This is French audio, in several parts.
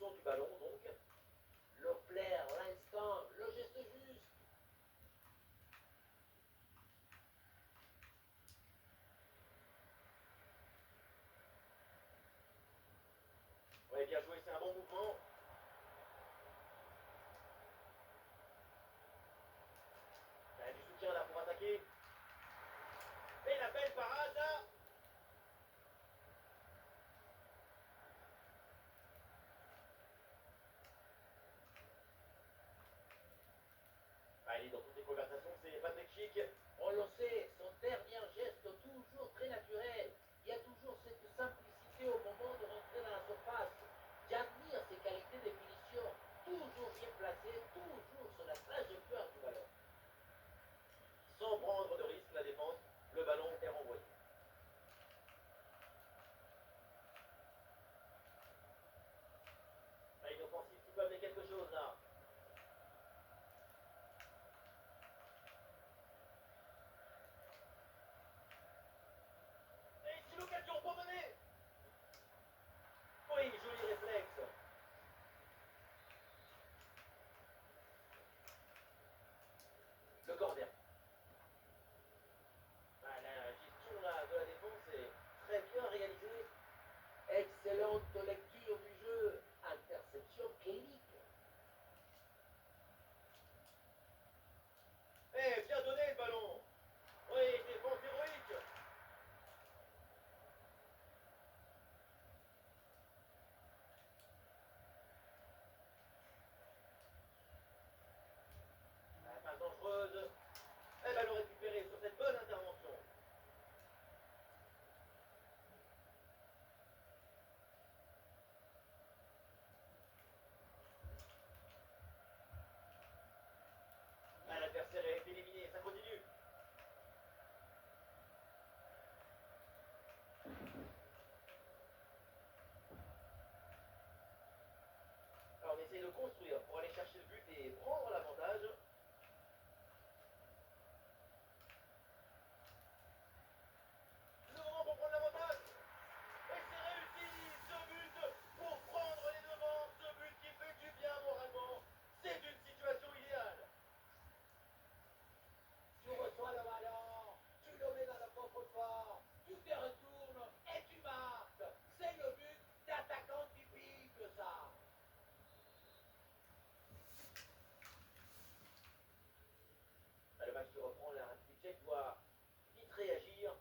position du ballon, donc. Le flair, l'instant, le geste juste. Ouais, bien joué, c'est un bon mouvement. Du soutien là pour attaquer. Et la belle parade là. Il est dans toutes les conversations, c'est Patrick Schick. On le sait, son dernier geste toujours très naturel. Il y a toujours cette simplicité au moment de rentrer dans la surface. J'admire ses qualités de finition. Toujours bien placé, toujours sur la trajectoire du ballon. Sans prendre de risque, la défense, le ballon est renvoyé. Une offensive qui peut amener quelque chose là. Et c'est l'occasion pour mener. Oui, joli réflexe. Le corner. La gestion là, de la défense est très bien réalisée. Excellente lecture du jeu. Interception clinique. Bien donné le ballon. Oui, défense héroïque. Passe dangereuse. Ballon récupéré sur cette bonne intervention. L'adversaire est éliminé, ça continue. Alors on essaie de construire pour aller chercher le but et prendre l'avantage. Le moment pour prendre l'avantage. Et c'est réussi, ce but pour prendre les devants, ce but qui fait du bien moralement. C'est une situation idéale. Tu reçois le ballon, tu le mets dans le coffre-fort, tu te retournes et tu marques. C'est le but d'attaquant typique, ça. Le match se reprend, la République tchèque doit vite réagir.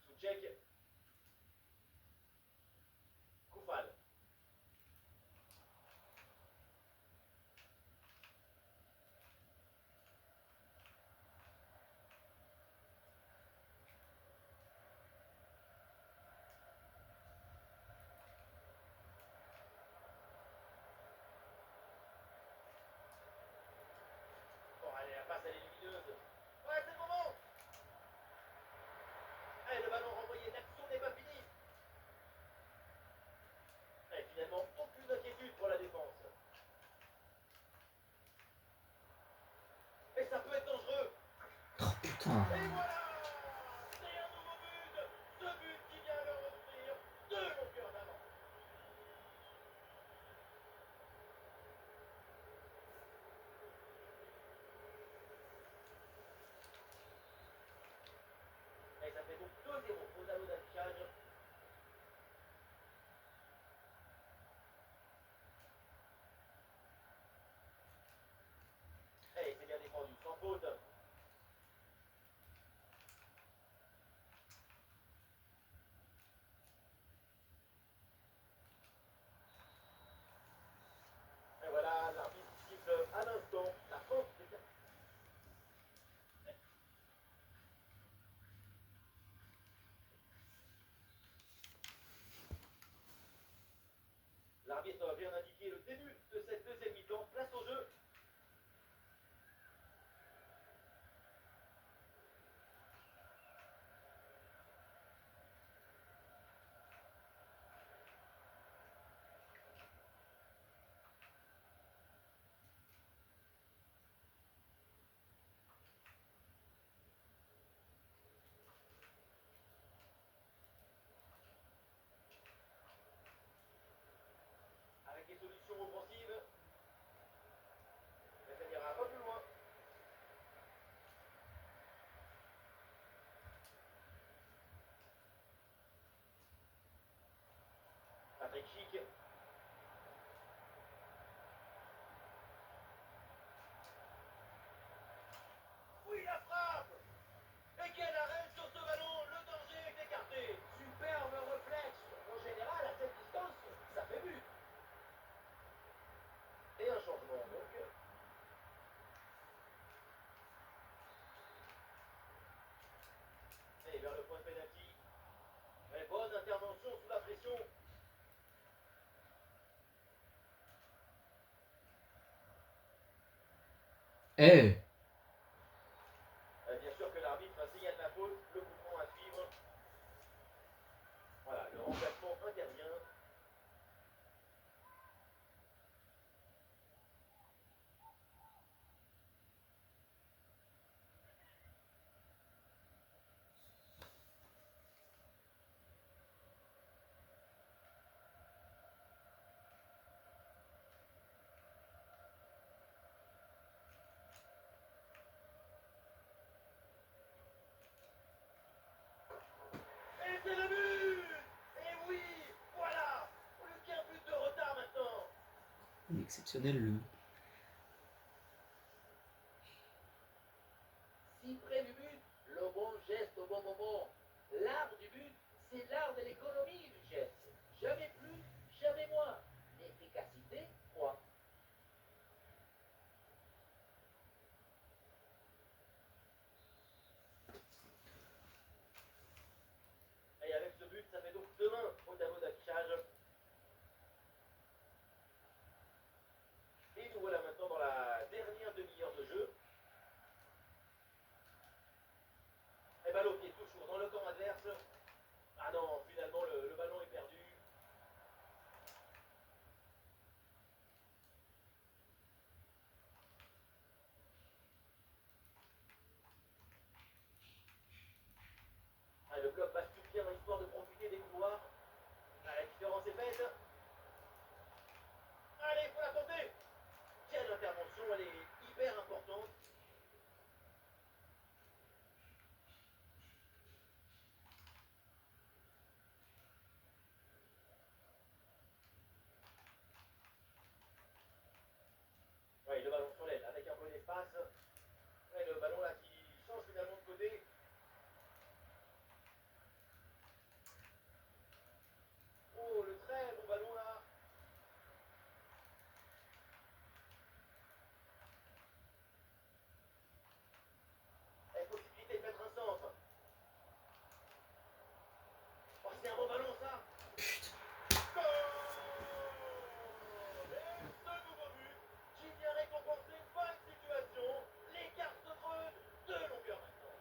Souček. Koufal. Bon, allez, la passe, elle est lumineuse. Ouais, c'est le moment. Le ballon renvoyé, l'action n'est pas finie. Finalement, aucune inquiétude pour la défense. Et ça peut être dangereux. Oh putain. Et voilà. C'est un nouveau but. Ce but qui vient leur offrir deux longueurs d'avance. Et ça fait donc 2-0 au tableau d'affichage. Et c'est bien défendu, sans faute. Et voilà, l'arbitre siffle à l'instant la fin des cartes. L'arbitre vient d'indiquer le début de cette deuxième mi-temps. Place au jeu. Chic. Oui, la frappe. Et quel arrêt sur ce ballon. Le danger est écarté. Superbe réflexe. En général, à cette distance, ça fait but. Et un changement, donc. Et vers le point de pénalty. Et bonne intervention sous la pression. Eh, Bien sûr que l'arbitre signale la faute, le coup franc à suivre. Voilà, le remplacement intervient. Et c'est le but. Et oui, voilà. Plus qu'un but de retard maintenant. il est exceptionnel le. Si près du but, le bon geste au bon moment. L'art du but, c'est l'art de l'économie du geste. Jamais plus, jamais moins. L'efficacité, quoi. Et avec ce but, ça fait donc demain au tableau d'affichage. Et nous voilà maintenant dans la dernière demi-heure de jeu. Et ballon qui est toujours dans le camp adverse. Ah non, finalement le ballon est perdu. Ah, le club passe tout bien histoire de profiter des couloirs. Ah, la différence est faite. Allez, faut la tenter. Quelle intervention, elle est hyper importante. Ouais, le ballon sur l'aile avec un peu d'espace. Ouais, le ballon là qui change finalement de côté. Oh, le très bon ballon là. Et possibilité de mettre un centre. Oh, c'est un bon ballon ça. Goal. Et ce nouveau but qui vient récompenser une bonne situation. L'écart se creuse de longueur maintenant.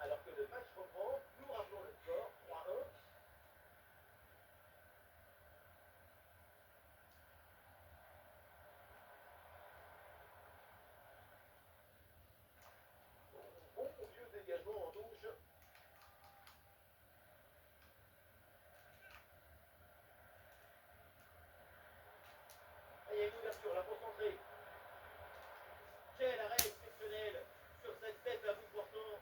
Alors que le match reprend, nous rappelons le score 3-1. Bon vieux dégagement en touche. Et il y a une ouverture là pour centrer. Quel arrêt exceptionnel sur cette tête à bout portant.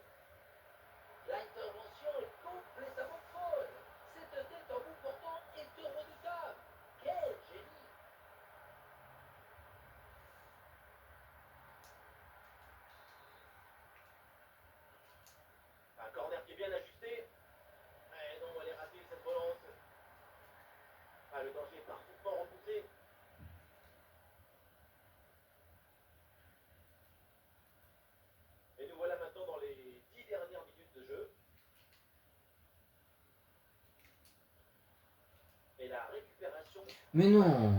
L'intervention est complètement folle. Cette tête à bout portant est redoutable. Quel génie. Un corner qui est bien ajusté. Mais non, elle est ratée cette relance. Ah, le danger est parfaitement repoussé. Et nous voilà maintenant dans les 10 dernières minutes de jeu. Et la récupération. Mais non.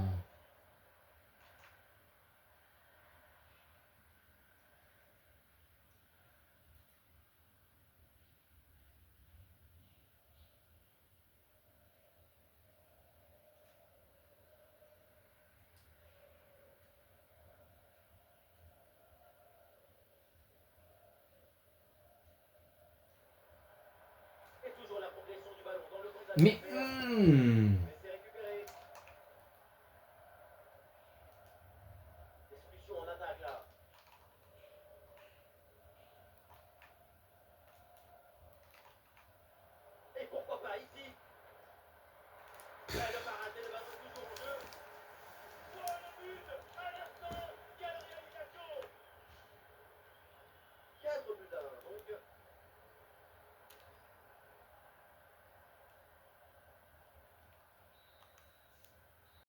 Et toujours la progression du ballon dans le camp Mais adversaire.